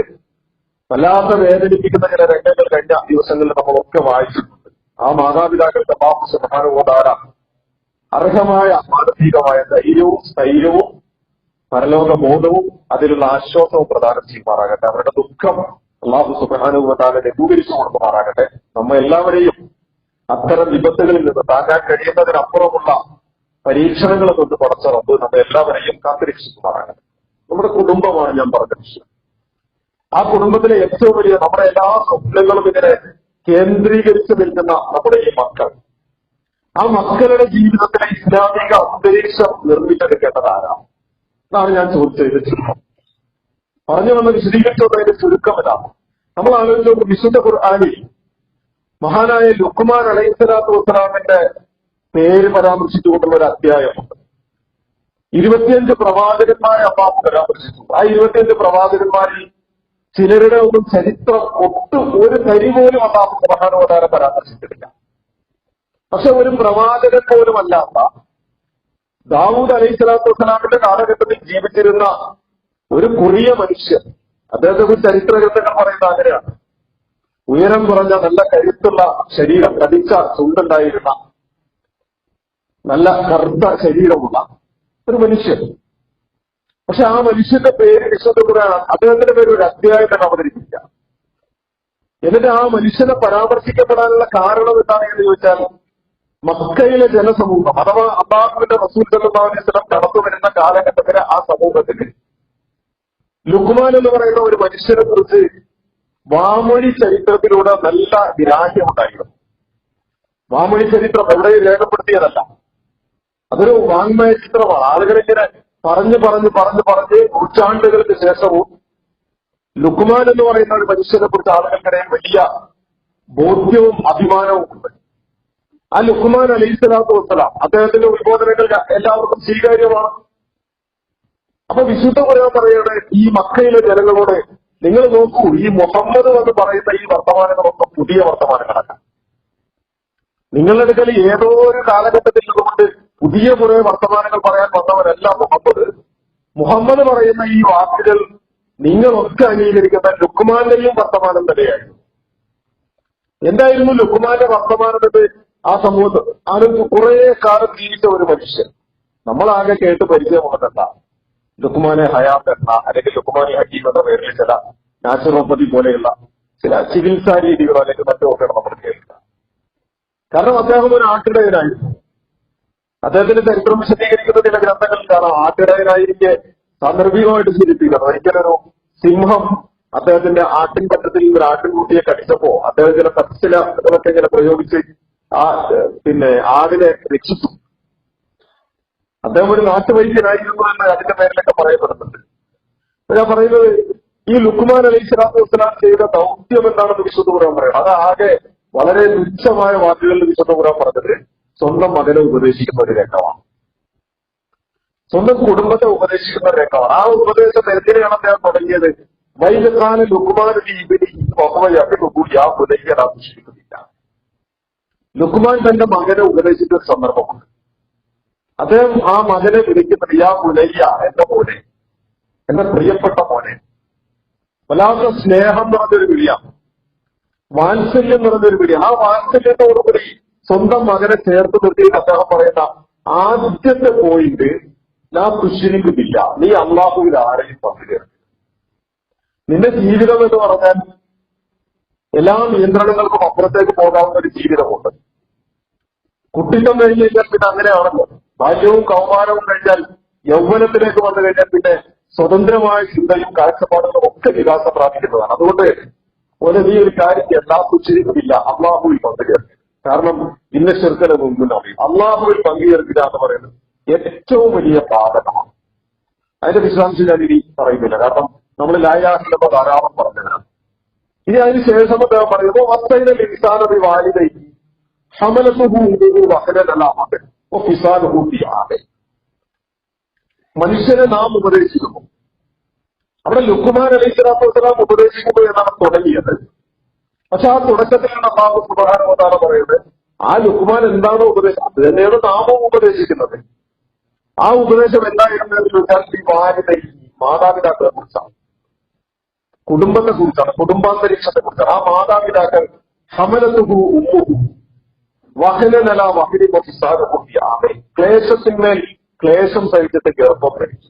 വല്ലാത്ത വേദനിപ്പിക്കുന്ന ചില രംഗങ്ങൾ കഴിഞ്ഞ ദിവസങ്ങളിൽ നമ്മളൊക്കെ വായിച്ചിട്ടുണ്ട്. ആ മാതാപിതാക്കൾക്ക് അല്ലാഹു സുബ്ഹാനഹു വ തആല അർഹമായ മാനസികമായ ധൈര്യവും സ്ഥൈര്യവും പരലോകബോധവും അതിലുള്ള ആശ്വാസവും പ്രദാനം ചെയ്യുമാറാകട്ടെ. അവരുടെ ദുഃഖം അല്ലാഹു സുബ്ഹാനഹു വ തആല ലഘൂകരിച്ചു കൊടുക്കുമാറാകട്ടെ. നമ്മ എല്ലാവരെയും അത്തരം വിപത്തുകളിൽ നിന്ന് താങ്ങാൻ കഴിയുന്നതിനപ്പുറമുള്ള പരീക്ഷണങ്ങളെ കൊണ്ട് പടച്ച റബ്ബ് നമ്മെ എല്ലാവരെയും കാത്തിരക്ഷിക്കുമാറാകട്ടെ. നമ്മുടെ കുടുംബമാണ് ഞാൻ പറഞ്ഞ വിഷയം. ആ കുടുംബത്തിലെ ഏറ്റവും വലിയ നമ്മുടെ എല്ലാ സ്വപ്നങ്ങളും ഇതിനെ കേന്ദ്രീകരിച്ചു നിൽക്കുന്ന നമ്മുടെ ഈ മക്കൾ, ആ മക്കളുടെ ജീവിതത്തിലെ ഇസ്ലാമിക അന്തരീക്ഷം നിർമ്മിച്ചെടുക്കേണ്ടതാരാണ് എന്നാണ് ഞാൻ ചോദിച്ചത്. ചുരുക്കം പറഞ്ഞു വന്ന് വിശദീകരിച്ചതിന്റെ ചുരുക്കം ഇതാണ്. നമ്മൾ ആലോചിച്ച വിശുദ്ധ ഖുർആനിൽ മഹാനായ ലുഖ്മാൻ അലൈഹിസ്സലാത്തു വസ്സലാമിന്റെ പേര് പരാമർശിച്ചുകൊണ്ടുള്ള ഒരു അധ്യായമുണ്ട്. 25 പ്രവാചകന്മാരെ അള്ളാഹു പരാമർശിച്ചു. ആ 25 പ്രവാചകന്മാരിൽ ചിലരുടെ ഒന്നും ചരിത്രം ഒട്ടും ഒരു തരി പോലും അള്ളാഹു സുബ്ഹാനഹു വ തആല പരാമർശിച്ചിട്ടില്ല. പക്ഷെ ഒരു പ്രവാചകൻ പോലും അല്ലാത്ത ദാവൂദ് അലൈഹിസ്സലാത്തു വസ്സലാമിന്റെ കാലഘട്ടത്തിൽ ജീവിച്ചിരുന്ന ഒരു കുറിയ മനുഷ്യൻ, അദ്ദേഹത്തെ ഒരു ചരിത്ര ഗ്രന്ഥങ്ങൾ പറയുന്ന അങ്ങനെയാണ്. ഉയരം കുറഞ്ഞ നല്ല കരുത്തുള്ള ശരീരം, കടിച്ച ചുണ്ടുണ്ടായിരുന്ന നല്ല കറുത്ത ശരീരമുള്ള ഒരു മനുഷ്യൻ. പക്ഷെ ആ മനുഷ്യന്റെ പേര് വിശുദ്ധ ഖുർആൻ അദ്ദേഹത്തിന്റെ പേര് ഒരു അധ്യായത്തിന് അവതരിപ്പിക്കുക. എന്നിട്ട് ആ മനുഷ്യനെ പരാമർശിക്കപ്പെടാനുള്ള കാരണം എന്താണെന്ന് ചോദിച്ചാൽ, മക്കയിലെ ജനസമൂഹം അഥവാ അല്ലാഹുവിന്റെ റസൂൽ സല്ലല്ലാഹു അലൈഹി വസല്ലം കടന്നു വരുന്ന കാലഘട്ടത്തിലെ ആ സമൂഹത്തിന് ലുഖ്മാൻ എന്ന് പറയുന്ന ഒരു മനുഷ്യനെ കുറിച്ച് വാമൊഴി ചരിത്രത്തിലൂടെ നല്ല ഗ്രാഹ്യമുണ്ടായിരുന്നു. വാമൊഴി ചരിത്രം എവിടെ രേഖപ്പെടുത്തിയതല്ല, അതൊരു വാങ്മയ ചിത്രമാണ്. ആളുകളിങ്ങനെ പറഞ്ഞു നൂറ്റാണ്ടുകൾക്ക് ശേഷവും ലുഖ്മാൻ എന്ന് പറയുന്ന ഒരു മനുഷ്യനെ കുറിച്ച് ആളുകൾക്കിടയിൽ വലിയ ബോധ്യവും അഭിമാനവും ഉണ്ട്. ആ ലുഖ്മാൻ അലൈഹിസ്സലാത്തു വസ്സലാം അദ്ദേഹത്തിന്റെ ഉത്ബോധനങ്ങൾ എല്ലാവർക്കും സ്വീകാര്യമാണ്. അപ്പൊ വിശുദ്ധ ഖുർആൻ പറയാണ് ഈ മക്കയിലെ ജനങ്ങളോട്, നിങ്ങൾ നോക്കൂ, ഈ മുഹമ്മദ് എന്ന് പറയുന്ന ഈ വർത്തമാനങ്ങളൊക്കെ പുതിയ വർത്തമാനങ്ങളല്ല. നിങ്ങളുടെ അടുക്കൽ ഏതോ ഒരു കാലഘട്ടത്തിൽ നിന്നുകൊണ്ട് പുതിയ കുറെ വർത്തമാനങ്ങൾ പറയാൻ വന്നവരല്ല മുഹമ്മദ്. മുഹമ്മദ് പറയുന്ന ഈ വാക്കുകൾ നിങ്ങളൊക്കെ അംഗീകരിക്കുന്ന ലുഖ്മാന്റെയും വർത്തമാനം തന്നെയായിരുന്നു. എന്തായിരുന്നു ലുഖ്മാന്റെ വർത്തമാനം എന്ന് ആ സമൂഹത്തിൽ ആരും കുറെ കാലം ജീവിച്ച ഒരു മനുഷ്യൻ, നമ്മളാകെ കേട്ട് പരിചയമുള്ളതല്ല. ലുഖ്മാനെ ഹയാത്ത് എന്ന അല്ലെങ്കിൽ ലുഖ്മാനി ഹക്കീം എന്ന പേരിൽ ചില നാച്ചുറോപ്പതി പോലെയുള്ള ചില ചികിത്സാ രീതികളോ അല്ലെങ്കിൽ മറ്റുമൊക്കെയാണ് നമ്മൾ കേൾക്കുക. കാരണം അദ്ദേഹം ഒരു ആട്ടിടയനായിരുന്നു. അദ്ദേഹത്തിന്റെ ചരിത്രം വിശദീകരിക്കുന്ന ചില ഗ്രന്ഥങ്ങളിൽ കാണാം ആട്ടിടയനായിരിക്കെ സാന്ദർഭികമായിട്ട് സൂചിപ്പിക്കണം. ഒരിക്കലൊരു സിംഹം അദ്ദേഹത്തിന്റെ ആട്ടിൻപറ്റത്തിൽ ഒരു ആട്ടിൻകുട്ടിയെ കടിച്ചപ്പോ അദ്ദേഹം ചില തഫ്സിലൊക്കെ ഇങ്ങനെ പ്രയോഗിച്ച് ആ ആടിനെ രക്ഷിച്ചു. അദ്ദേഹം ഒരു നാട്ടുവൈദ്യനായിരുന്നു എന്ന് അതിന്റെ പേരിലൊക്കെ പറയപ്പെടുന്നുണ്ട്. ഞാൻ പറയുന്നത് ഈ ലുക്മാൻ അലൈഹി സ്വലാത്തു വസ്സലാം ചെയ്ത ദൗത്യം എന്താണെന്ന് വിശുദ്ധ ഖുർആൻ പറയുന്നത്. അത് ആകെ വളരെ തുച്ഛമായ വാക്കുകളിൽ വിശുദ്ധ ഖുർആൻ പറഞ്ഞത് സ്വന്തം മകനെ ഉപദേശിക്കുന്ന ഒരു രംഗമാണ്, സ്വന്തം കുടുംബത്തെ ഉപദേശിക്കുന്ന ഒരു രംഗമാണ്. ആ ഉപദേശം എന്തിനാണ് അദ്ദേഹം തുടങ്ങിയത്? വൈകാന ലുക്മാൻ യാതൊരുമില്ല. ലുക്മാൻ തന്റെ മകനെ ഉപദേശിച്ച ഒരു സന്ദർഭമുണ്ട്. അദ്ദേഹം ആ മകനെ വിളിക്കുന്നത് യാ പുലയ്യ, എന്റെ മോനെ, എന്റെ പ്രിയപ്പെട്ട മോനെ. വല്ലാത്ത സ്നേഹം നിറഞ്ഞൊരു വിളിയാണ്, വാത്സല്യം നിറഞ്ഞൊരു വിളിയാണ്. ആ വാത്സല്യത്തോടുകൂടി സ്വന്തം മകനെ ചേർത്ത് നിർത്തിയിട്ട് അദ്ദേഹം പറയുന്ന ആദ്യത്തെ പോയിന്റ്, ഞാൻ തുശ്ശിനിക്കുന്നില്ല, നീ അള്ളാഹുവിൽ ആരെയും പങ്കുചേർന്നു. നിന്റെ ജീവിതം എന്ന് പറഞ്ഞാൽ എല്ലാ നിയന്ത്രണങ്ങൾക്കും അപ്പുറത്തേക്ക് പോകാവുന്ന ഒരു ജീവിതമുണ്ട്. കുട്ടിത്തം കഴിഞ്ഞ് കഴിഞ്ഞാൽ പിന്നെ അങ്ങനെയാണല്ലോ. ബാല്യവും കൗമാരവും കഴിഞ്ഞാൽ യൗവനത്തിലേക്ക് വന്നു കഴിഞ്ഞാൽ പിന്നെ സ്വതന്ത്രമായ ചിന്തയും കാഴ്ചപ്പാടുകളും ഒക്കെ വികാസം പ്രാപിക്കുന്നതാണ്. അതുകൊണ്ട് നീ ഒരു കാര്യം എല്ലാ തുച്ഛിക്കുന്നില്ല, അള്ളാഹുവിൽ പങ്കുചേർക്കുക. കാരണം ഇന്ന ശിർക്കനെ മുമ്പിൽ അറിയും. അള്ളാഹുവിൽ പങ്കുചേർക്കുക എന്ന് പറയുന്നത് ഏറ്റവും വലിയ പാതകമാണ്. അതിന്റെ വിശദാംശം ഞാൻ ഇനി പറയുന്നില്ല, കാരണം നമ്മൾ ലായാഹിലപ്പോ ധാരാളം പറഞ്ഞതാണ്. ഇനി അതിന് ശേഷം അദ്ദേഹം പറയുമ്പോൾ വസ്തൈന ഇൻസാനബി വാലിദൈ ഹമലതുഹു വഹനനലാമതെ വഫിസാലുഹു ഫീ ആമൈൻ. മനുഷ്യനെ നാം ഉപദേശിക്കുന്നു. അവിടെ ലുക്മാൻ അലൈഹി സ്വലാത്തു വസ്സലാം ഉപദേശിക്കുന്നു എന്നാണ് തുടങ്ങിയത്. പക്ഷെ ആ തുടക്കത്തിൽ അല്ലാഹു സുബ്ഹാനഹു വ തആല പറയുന്നത് ആ ലുക്മാൻ എന്താണോ ഉപദേശം അത് തന്നെയാണ് നാമവും ഉപദേശിക്കുന്നത്. ആ ഉപദേശം എന്തായിരുന്നു എന്ന് ചോദിച്ചാൽ ഈ വാലിദൈ, മാതാപിതാക്കളെ കുറിച്ചാണ്, കുടുംബത്തെ കുറിച്ചാണ്, കുടുംബാന്തരീക്ഷത്തെ കുറിച്ചാണ്. ആ മാതാപിതാക്കൾ ഹമലതുഹു ഉമ്മുഹു വഹനനലാ വഹനി വഫിസാലുഹു ഫീ ആമൈൻ. ക്ലേശത്തിന്മേൽ ക്ലേശം സഹിച്ചിട്ട് ഗർഭം ധരിച്ചു,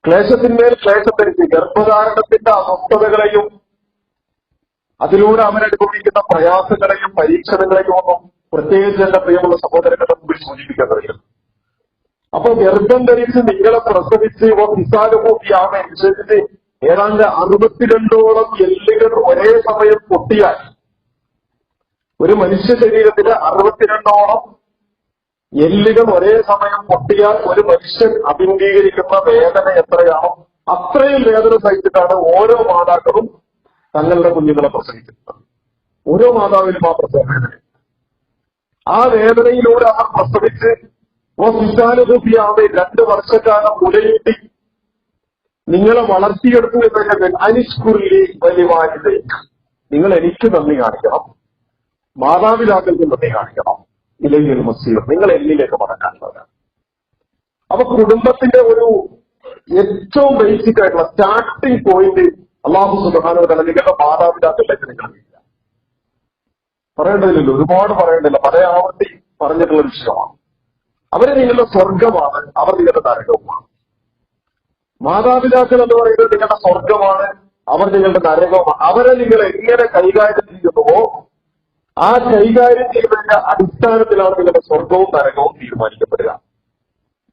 ക്ലേശത്തിന്മേൽ ക്ലേശം ധരിച്ച് ഗർഭധാരണത്തിന്റെ അസ്വസ്ഥതകളെയും അതിലൂടെ അവനനുഭവിക്കുന്ന പ്രയാസങ്ങളെയും പരീക്ഷണങ്ങളെയും ഒന്നും പ്രത്യേകിച്ച് എന്റെ പ്രിയമുള്ള സഹോദരങ്ങളുടെ മുമ്പിൽ സൂചിപ്പിക്കാൻ കഴിയും. അപ്പൊ ഗർഭം ധരിച്ച് നിങ്ങളെ പ്രസവിച്ച് ഫിസാലുഹൂഫിയാമെ അനുസരിച്ച് ഏതാണ്ട് 62ഓളം എല്ലുകൾ ഒരേ സമയം പൊട്ടിയാൽ, ഒരു മനുഷ്യ ശരീരത്തിലെ 62ഓളം എല്ലുകൾ ഒരേ സമയം പൊട്ടിയാൽ ഒരു മനുഷ്യൻ അഭിമുഖീകരിക്കുന്ന വേദന എത്രയാണോ അത്രയും വേദന സഹിച്ചിട്ടാണ് ഓരോ മാതാക്കളും തങ്ങളുടെ കുഞ്ഞുങ്ങളെ പ്രസവിക്കുന്നത്. ഓരോ മാതാവിനും ആ പ്രസവ വേദന, ആ വേദനയിലൂടെ അവർ പ്രസവിച്ച് ഫിസാലുഹൂഫിയാമെ 2 വർഷക്കാലം മുലയൂട്ടി നിങ്ങളെ വളർത്തിയെടുത്തു എന്നതിന്റെ അനിഷ്കുറിലി വലിവാനിതേ, നിങ്ങൾ എനിക്ക് നന്ദി കാണിക്കണം, മാതാപിതാക്കൾക്ക് നന്ദി കാണിക്കണം, ഇലയിൽ മസീർ, നിങ്ങൾ എന്നിലേക്ക് മടങ്ങാനുള്ളവരാണ്. അപ്പൊ കുടുംബത്തിന്റെ ഒരു ഏറ്റവും ബേസിക് ആയിട്ടുള്ള സ്റ്റാർട്ടിംഗ് പോയിന്റ് അല്ലാഹു സുബ്ഹാനഹു വ തആല നിങ്ങളുടെ മാതാപിതാക്കളിലേക്ക് നിങ്ങൾ പറയേണ്ടതില്ലല്ലോ, ഒരുപാട് പറയേണ്ടതില്ല, പല ആവർത്തി പറഞ്ഞിട്ടുള്ള വിഷയമാണ്. അവര് നിങ്ങളുടെ സ്വർഗമാണ്, അവർ നിങ്ങളുടെ നരകവുമാണ്. മാതാപിതാക്കൾ എന്ന് പറയുന്നത് നിങ്ങളുടെ സ്വർഗമാണ്, അവർ നിങ്ങളുടെ നരകവുമാണ്. അവരെ നിങ്ങൾ എങ്ങനെ കൈകാര്യം ചെയ്യുന്നുവോ ആ കൈകാര്യം ചെയ്യുന്നതിന്റെ അടിസ്ഥാനത്തിലാണ് നിങ്ങളുടെ സ്വർഗവും നരകവും തീരുമാനിക്കപ്പെടുക.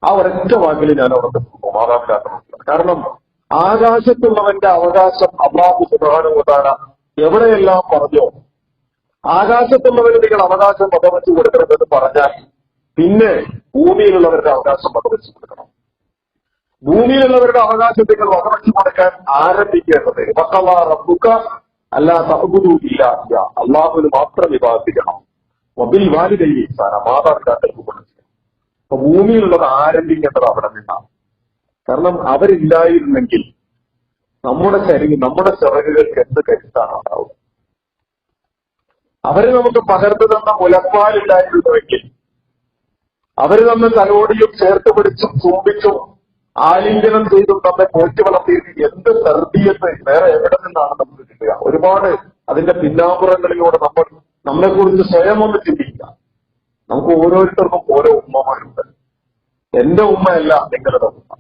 ആ ഒരൊറ്റ വാക്കിൽ ഞാൻ അവർക്ക് മാതാപിതാക്കൾ. കാരണം ആകാശത്തുള്ളവന്റെ അവകാശം അല്ലാഹു സുബ്ഹാനഹു വ തആല എവിടെയെല്ലാം പറഞ്ഞോ ആകാശത്തുള്ളവന് നിങ്ങൾ അവകാശം വകവെച്ചു കൊടുക്കണമെന്ന് പറഞ്ഞാൽ പിന്നെ ഭൂമിയിലുള്ളവരുടെ അവകാശം വകവെച്ചു കൊടുക്കണം. ഭൂമിയിലുള്ളവരുടെ അവകാശം നിങ്ങൾ വകവെച്ചു കൊടുക്കാൻ ആരംഭിക്കേണ്ടത് വഖളാ റബ്ബുക അല്ലാ തഅ്ബുദൂ ഇല്ലാ ഇയ്യാഹ്, അല്ലാഹുവിന് മാത്രം വിഭാഗിക്കണം. വബിൽ വാലിദൈനി ഇഹ്സാന, മാതാപിതാക്കൾക്ക് ഗുണം ചെയ്യണം. അപ്പൊ ഭൂമിയിലുള്ളത് ആരംഭിക്കേണ്ടത് അവിടെ നിന്നാണ്. കാരണം അവരില്ലായിരുന്നെങ്കിൽ നമ്മുടെ ചിറകുകൾക്ക് എന്ത് കരുത്താണ് ഉണ്ടാവുക. അവര് നമുക്ക് പകർന്നു തന്ന മുലപ്പാലില്ലായിരുന്നുവെങ്കിൽ, അവര് നമ്മെ തലോടിയും ചേർത്ത് പിടിച്ചും ചുംബിച്ചും ആലിംഗനം ചെയ്തും നമ്മെ പോറ്റി വളർത്തി എന്ത് തർബീയത്ത് വേറെ എവിടെ നിന്നാണ് നമുക്ക് കിട്ടുക? ഒരുപാട് അതിന്റെ പിന്നാമ്പുറങ്ങളിലൂടെ നമ്മളെക്കുറിച്ച് സ്വയം ഒന്ന് ചിന്തിക്കുക. നമുക്ക് ഓരോരുത്തർക്കും ഓരോ ഉമ്മമാരുണ്ട്. എന്റെ ഉമ്മയല്ല നിങ്ങളുടെ ഉമ്മ.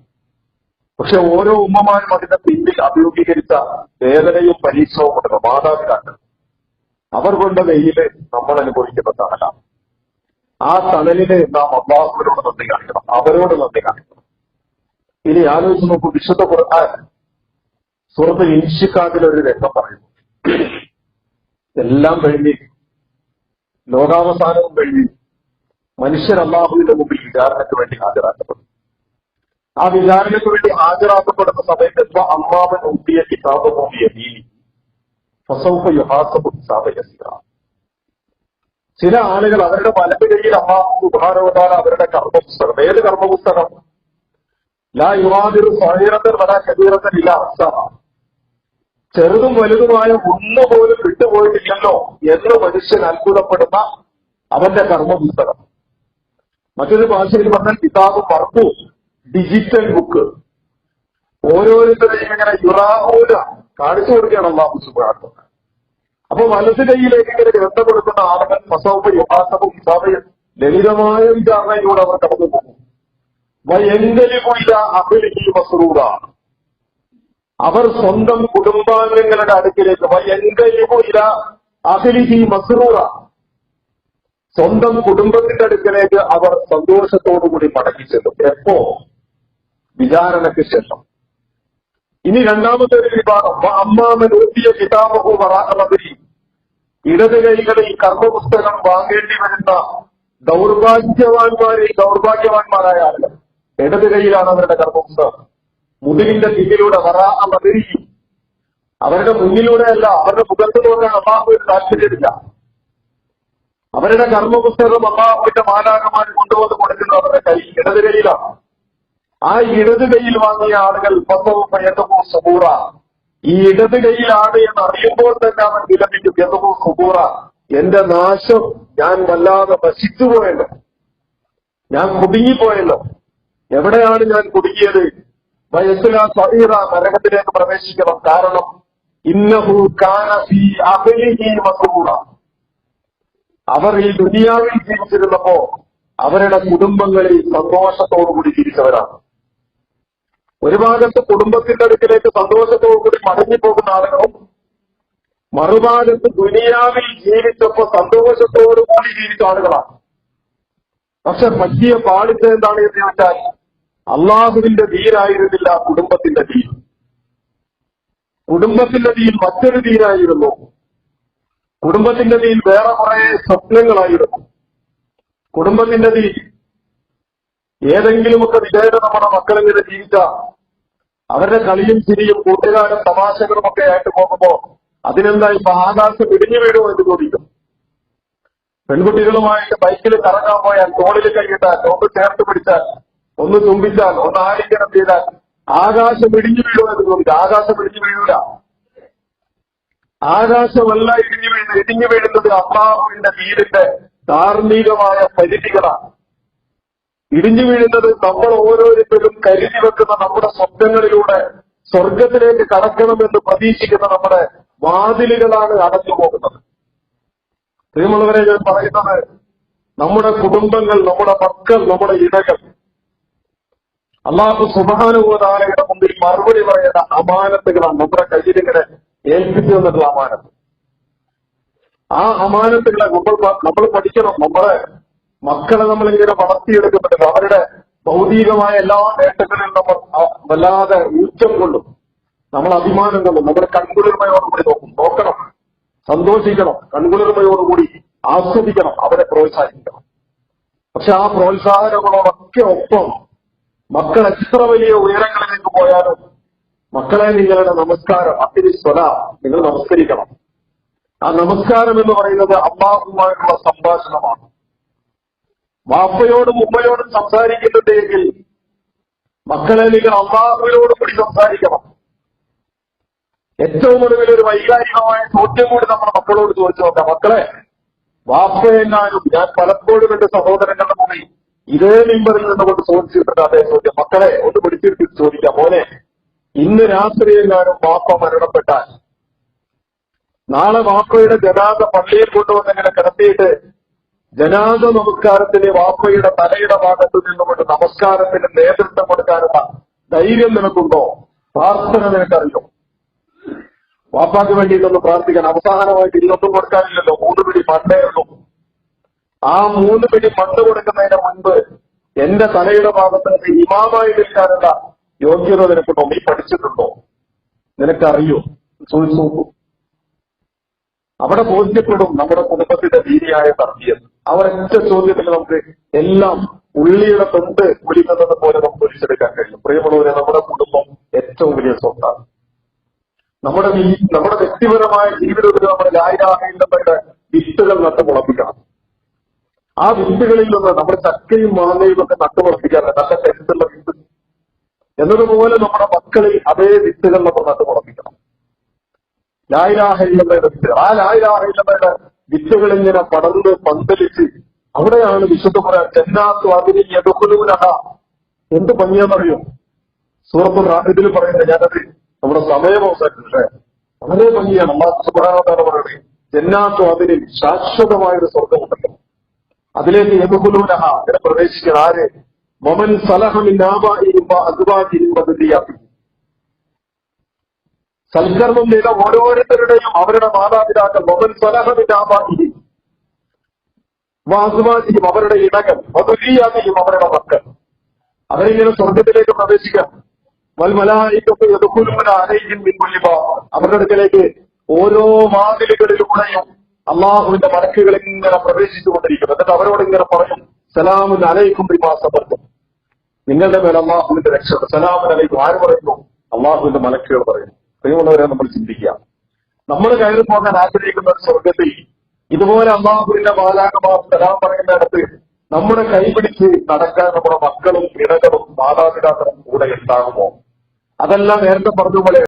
പക്ഷെ ഓരോ ഉമ്മമാരും അതിന്റെ പിന്നിൽ അഭിമുഖീകരിച്ച വേദനയും പരീക്ഷവും ഉണ്ട്. മാതാപിതാക്കൾ അവർ കൊണ്ട വെയില് നമ്മൾ അനുഭവിക്കുന്ന തണലാണ്. ആ തണലിന് നാം അല്ലാഹുവിനോട് നന്ദി കാണിക്കണം, അവരോട് നന്ദി കാണിക്കണം. ഇനി ആലോചിച്ച് നോക്കൂ, വിശുദ്ധ ഖുർആൻ സൂറത്ത് ഇൻഷിഖാഖിലൊരു രംഗം പറയുന്നു. എല്ലാം കഴിഞ്ഞ് ലോകാവസാനവും കഴിഞ്ഞ് മനുഷ്യർ അല്ലാഹുവിന്റെ മുമ്പിൽ വിചാരണയ്ക്ക് വേണ്ടി ഹാജരാക്കപ്പെടും. ആ വിചാരണയ്ക്ക് വേണ്ടി ഹാജരാക്കപ്പെടുന്ന സമയത്ത് അമ്മാവൻ ഊട്ടിയ കിതാബ് ഭൂമിയെ നീ ഫസൗഫ യുഹാസബു ഹിസാബ യസീറ. ചില ആളുകൾ അവരുടെ വലത് കൈയിൽ അല്ലാഹു സുബ്ഹാനഹു വ തആല അവരുടെ കർമ്മപുസ്തകം, ഏത് കർമ്മപുസ്തകം? ലാ യുവാദിറു സഗീറത്തൻ വലാ കബീറത്തൻ ഇല്ലാ അഹ്സാഹ. ചെറുതും വലുതുമായ ഒന്നുപോലും വിട്ടുപോയിട്ടില്ലല്ലോ എന്ന് മനുഷ്യൻ അത്ഭുതപ്പെടുന്ന അവന്റെ കർമ്മപുസ്തകം. മറ്റൊരു ഭാഷയിൽ പറഞ്ഞാൽ കിതാബ് മർഫൂ, ഡിജിറ്റൽ ബുക്ക്. ഓരോരുത്തരെയും ഇങ്ങനെ യുറാഹൂല കാണിച്ചു കൊടുക്കുകയാണ് അല്ലാഹു സുബ്ഹാനഹു വ തആല. അപ്പൊ വലത് കൈയിലേക്ക് ഇങ്ങനെ ഗ്രന്ഥം കൊടുക്കുന്ന ആളുകൾ ഫസൗഫ യുഹാസബു ഹിസാബ ലളിതമായ വിചാരണയിലൂടെ അവർ കടന്നു പോകും. വയങ്കലിബു ഇലാ അഹ്ലിഹി മസ്റൂറ. അവർ സ്വന്തം കുടുംബാംഗങ്ങളുടെ അടുക്കിലേക്ക് വയങ്കലിബു ഇലാ അഹ്ലിഹി മസ്റൂറ, സ്വന്തം കുടുംബത്തിന്റെ അടുക്കലേക്ക് അവർ സന്തോഷത്തോടുകൂടി മടങ്ങി ചെല്ലും. എപ്പോ? വിചാരണയ്ക്ക് ശേഷം. ഇനി രണ്ടാമത്തെ ഒരു വിഭാഗം അമ്മാമൻ ഊട്ടിയ കിതാബഹു വറാഅ. ഇടത് കൈകളിൽ കർമ്മപുസ്തകം വാങ്ങേണ്ടി വരുന്ന ദൗർഭാഗ്യവാന്മാരായ ആളുകൾ. ഇടത് കൈയിലാണ് അവരുടെ കർമ്മപുസ്തകം. മുതുകിന്റെ പിന്നിലൂടെ വറാഅ. അവരുടെ മുന്നിലൂടെയല്ല, അവരുടെ മുഖത്ത് നോക്കാൻ അല്ലാഹുവിന് താല്പര്യമില്ല. അവരുടെ കർമ്മപുസ്തകം അല്ലാഹുവിന്റെ മാലാഖമാർ കൊണ്ടുവന്ന് കൊടുക്കുന്നത് അവരുടെ കൈ ഇടത് കൈയിലാണ്. ആ ഇടത് കൈയിൽ വാങ്ങിയ ആളുകൾ ഫസൗഫ സുബൂറ. ഈ ഇടത് കൈയിലാണ് എന്ന് അറിയുമ്പോൾ തന്നെ അവൻ വിലപിക്കും. യദഹു സുബൂറ, എന്റെ നാശം, ഞാൻ വല്ലാതെ നശിച്ചുപോയല്ലോ, ഞാൻ കുടുങ്ങിപ്പോയല്ലോ. എവിടെയാണ് ഞാൻ കുടുങ്ങിയത്? വയസ്സുലാ സഈറ, നരകത്തിലേക്ക് പ്രവേശിക്കണം. കാരണം ഇന്നഹു കാന ഫീ അഹ്ലിഹി മസ്റൂറ. അവർ ഈ ദുനിയാവിൽ ജീവിച്ചിരുന്നപ്പോ അവരുടെ കുടുംബങ്ങളിൽ സന്തോഷത്തോടുകൂടി ജീവിച്ചവരാണ്. ഒരു ഭാഗത്ത് കുടുംബത്തിന്റെ അടുക്കിലേക്ക് സന്തോഷത്തോടുകൂടി മടങ്ങിപ്പോകുന്ന ആളുകളും, മറുഭാഗത്ത് ദുനിയാവിൽ ജീവിച്ചപ്പോ സന്തോഷത്തോടുകൂടി ജീവിച്ച ആളുകളാണ്. പക്ഷെ പറ്റിയ പാടിച്ച എന്താണ് എന്ന് ചോദിച്ചാൽ അള്ളാഹുവിന്റെ ദീനായിരുന്നില്ല കുടുംബത്തിന്റെ ദീൻ. കുടുംബത്തിന്റെ ദീൻ മറ്റൊരു ദീനായിരുന്നു. കുടുംബത്തിന്റെ ദീൻ വേറെ കുറെ സ്വപ്നങ്ങളായിരുന്നു. കുടുംബത്തിന്റെ ദീൻ ഏതെങ്കിലുമൊക്കെ വിജയം നമ്മുടെ മക്കളിങ്ങനെ ജീവിച്ച അവരുടെ കളിയും ചിരിയും കൂട്ടുകാരും തമാശകളും ഒക്കെ ആയിട്ട് പോകുമ്പോ അതിനെന്താ ഇപ്പൊ ആകാശം ഇടിഞ്ഞു വീഴുമോ എന്ന് ചോദിക്കും. പെൺകുട്ടികളുമായിട്ട് ബൈക്കിൽ കറങ്ങാൻ പോയാൽ തോളിൽ കൈയിട്ടാൽ, ഒന്ന് ചേർത്ത് പിടിച്ചാൽ, ഒന്ന് തുമ്പിച്ചാൽ, ഒന്ന് ആലിംഗനം ചെയ്താൽ ആകാശം ഇടിഞ്ഞു വീഴുമോ എന്ന് ചോദിക്കും. ആകാശം ഇടിഞ്ഞു വീഴൂല. ആകാശമല്ല ഇടിഞ്ഞു വീഴുന്നത് അല്ലാഹുവിന്റെ ദീനിന്റെ ധാർമ്മികമായ പരിധികളാണ്. ഇടിഞ്ഞു വീഴുന്നത് നമ്മൾ ഓരോരുത്തരും കരുതി വെക്കുന്ന നമ്മുടെ സ്വപ്നങ്ങളിലൂടെ സ്വർഗത്തിലേക്ക് കടക്കണമെന്ന് പ്രതീക്ഷിക്കുന്ന നമ്മുടെ വാതിലുകളാണ് അടഞ്ഞു പോകുന്നത്. പ്രിയമുള്ളവരെ, ഞാൻ പറയുന്നത് നമ്മുടെ കുടുംബങ്ങൾ, നമ്മുടെ മക്കൾ, നമ്മുടെ ഇണകൾ അല്ലാഹു സുബ്ഹാനഹു വ തആലയുടെ മുമ്പിൽ മറുപടി പറയുന്ന അമാനത്തുകളാണ്. നമ്മുടെ കയ്യിലിങ്ങനെ ഏൽപ്പിച്ചു തന്നിട്ടുള്ള അമാനത്ത്. ആ അമാനത്തുകളെ നമ്മൾ പഠിക്കണം. നമ്മുടെ മക്കളെ നമ്മളിങ്ങനെ വളർത്തിയെടുക്കുന്നുണ്ട്. അവരുടെ ഭൗതികമായ എല്ലാ നേട്ടങ്ങളിൽ നമ്മൾ വല്ലാതെ ഊറ്റം കൊള്ളും, നമ്മൾ അഭിമാനം കൊള്ളും. നമ്മൾ കൺകുളിർമയോടുകൂടി നോക്കണം, സന്തോഷിക്കണം, കൺകുളിർമയോടുകൂടി ആസ്വദിക്കണം, അവരെ പ്രോത്സാഹിപ്പിക്കണം. പക്ഷെ ആ പ്രോത്സാഹനങ്ങളോടൊക്കെ ഒപ്പം മക്കൾ എത്ര വലിയ ഉയരങ്ങളിലേക്ക് പോയാലും മക്കളെ നിങ്ങളുടെ നമസ്കാരം അതിന് നിങ്ങൾ നമസ്കരിക്കണം. ആ നമസ്കാരം എന്ന് പറയുന്നത് അല്ലാഹുവുമായിട്ടുള്ള സംഭാഷണമാണ്. വാപ്പയോടും ഉമ്മയോടും സംസാരിക്കുന്നുണ്ടെങ്കിൽ മക്കളെ നിങ്ങൾ അല്ലാഹുവിനോട് കൂടി സംസാരിക്കണം. ഏറ്റവും ഒടുവിൽ ഒരു വൈകാരികമായ ചോദ്യം കൂടി നമ്മുടെ മക്കളോട് ചോദിച്ചു നോക്കാം. മക്കളെ, വാപ്പയെങ്ങാനും, ഞാൻ പലപ്പോഴും എന്റെ സഹോദരങ്ങളുടെ കൂടി ഇതേ മിമ്പറിൽ നിന്നുകൊണ്ട് ചോദിച്ചിട്ടുണ്ട് അതേ ചോദ്യം. മക്കളെ ഒന്ന് പിടിച്ചിട്ട് ചോദിക്കാം, മോനെ, ഇന്ന് രാത്രിയെങ്ങാനും വാപ്പ മരണപ്പെട്ടാൽ നാളെ വാപ്പയുടെ ജനാസ പള്ളിയിൽ കൊണ്ടുവന്നിങ്ങനെ കിടത്തിയിട്ട് ജനാസ നമസ്കാരത്തിന് വാപ്പയുടെ തലയുടെ ഭാഗത്ത് നിന്നുകൊണ്ട് നമസ്കാരത്തിന് നേതൃത്വം കൊടുക്കാനുള്ള ധൈര്യം നിനക്കുണ്ടോ? പ്രാർത്ഥന നിനക്കറിയോ? വാപ്പാക്ക് വേണ്ടിയിട്ടൊന്ന് പ്രാർത്ഥിക്കാൻ അവസാനമായിട്ട് ഇതൊന്നും കൊടുക്കാനില്ലല്ലോ. 3 പിടി മണ്ണേ ഉള്ളൂ. ആ 3 പിടി മണ്ണ് കൊടുക്കുന്നതിന് മുൻപ് എന്റെ തലയുടെ ഭാഗത്ത് ഇമാമായി നിൽക്കാനുള്ള യോഗ്യത നിനക്കുണ്ടോ? നീ പഠിച്ചിട്ടുണ്ടോ? നിനക്കറിയോ? ചോദിച്ചു നോക്കൂ. അവിടെ ബോധ്യപ്പെടും നമ്മുടെ കുടുംബത്തിന്റെ ദീനിയായ തർബീയത്ത്. അവരൊറ്റ ചോദ്യത്തിൽ നമുക്ക് എല്ലാം ഉള്ളിയുടെ തൊണ്ട് കുലിക്കുന്നത് പോലെ നമുക്ക് ഒലിച്ചെടുക്കാൻ കഴിയും. പ്രിയമുള്ളവരെ, നമ്മുടെ കുടുംബം ഏറ്റവും വലിയ സ്വത്താണ്. നമ്മുടെ വ്യക്തിപരമായ ജീവിതത്തിൽ നമ്മുടെ ലാ ഇലാഹ ഇല്ലല്ലാഹയുടെ വിത്തുകൾ നട്ടുമുളപ്പിക്കണം. ആ വിത്തുകളിൽ നിന്ന് നമ്മുടെ ചക്കയും മാങ്ങയും ഒക്കെ നട്ടുമുളപ്പിക്കാറില്ല, നല്ല കരുത്തുള്ള വിത്ത് എന്നതുപോലെ നമ്മുടെ മക്കളിൽ അതേ വിത്തുകൾ നമ്മൾ നട്ടുമുളപ്പിക്കണം. ലാ ഇലാഹ ഇല്ലല്ലാഹയുടെ വിത്തുകൾ, ആ ലാ ഇലാഹ ഇല്ലല്ലാഹയുടെ വിത്തുകൾ ഇങ്ങനെ പടർന്ന് പന്തലിച്ച് അവിടെയാണ് വിശുദ്ധ ഖുർആൻ ജന്നാത്തു അദ്നിൻ യദ്ഖുലൂനഹ. എന്ത് ഭംഗിയാണെന്നറിയോ? സൂറത്തുൽ റാഇദിൽ പറയുന്നത്, ഞാനത് നമ്മുടെ സമയം അവസാനിച്ചു, വളരെ ഭംഗിയാണ്. അല്ലാഹു സുബ്ഹാനഹു വ തആല പറയുന്നത് ജന്നാത്തു അദ്നിൻ, ശാശ്വതമായൊരു സ്വർഗമുണ്ടല്ലോ, അതിലേക്ക് യദ്ഖുലൂനഹ, ഇതിനെ പ്രവേശിക്കുന്ന ആര്? വമൻ സലഹ മിൻ ആബാഇഹിം വഅസ്വാജിഹിം വദുരിയ്യാതിഹിം. സൽക്കർമ്മം ചെയ്ത ഓരോരുത്തരുടെയും അവരുടെ മാതാപിതാക്കൾ, വമൻ സലഹ മിൻ ആബാഇഹിം വഅസ്വാജിഹിം, അവരുടെ ഇണകൾ, വദുരിയ്യാതിഹിം, അവരുടെ മക്കൾ, അവരിങ്ങനെ സ്വർഗത്തിലേക്ക് പ്രവേശിക്കാം. വൽ മലായികത്തു യദ്ഖുലൂന അലൈഹിം മിൻ കുല്ലി ബാബ്, അവരുടെ അടുക്കലേക്ക് ഓരോ വാതിലുകളിലൂടെയും അള്ളാഹുവിന്റെ മലക്കുകൾ ഇങ്ങനെ പ്രവേശിച്ചുകൊണ്ടിരിക്കും. എന്നിട്ട് അവരോട് ഇങ്ങനെ പറയും, സലാമുൻ അലൈക്കും ബിമാ സബർതും, നിങ്ങളുടെ മേൽ അള്ളാഹുവിന്റെ രക്ഷ. സലാമുൻ അലൈക്കും ആര് പറയുന്നു? അള്ളാഹുവിന്റെ മലക്കുകൾ പറയുന്നു. പ്രിയമുള്ളവരെ, നമ്മൾ ചിന്തിക്കാം, നമ്മൾ കയറി പോകാൻ ആഗ്രഹിക്കുന്ന ഒരു സ്വർഗത്തിൽ ഇതുപോലെ അള്ളാഹുവിന്റെ മാലാഖമാർ സലാം പറയുന്നിടത്ത് നമ്മുടെ കൈപിടിച്ച് നടക്കാൻ നമ്മുടെ മക്കളും ഇണകളും മാതാപിതാക്കളും കൂടെ ഉണ്ടാകുമോ? അതെല്ലാം നേരത്തെ പറഞ്ഞ പോലെ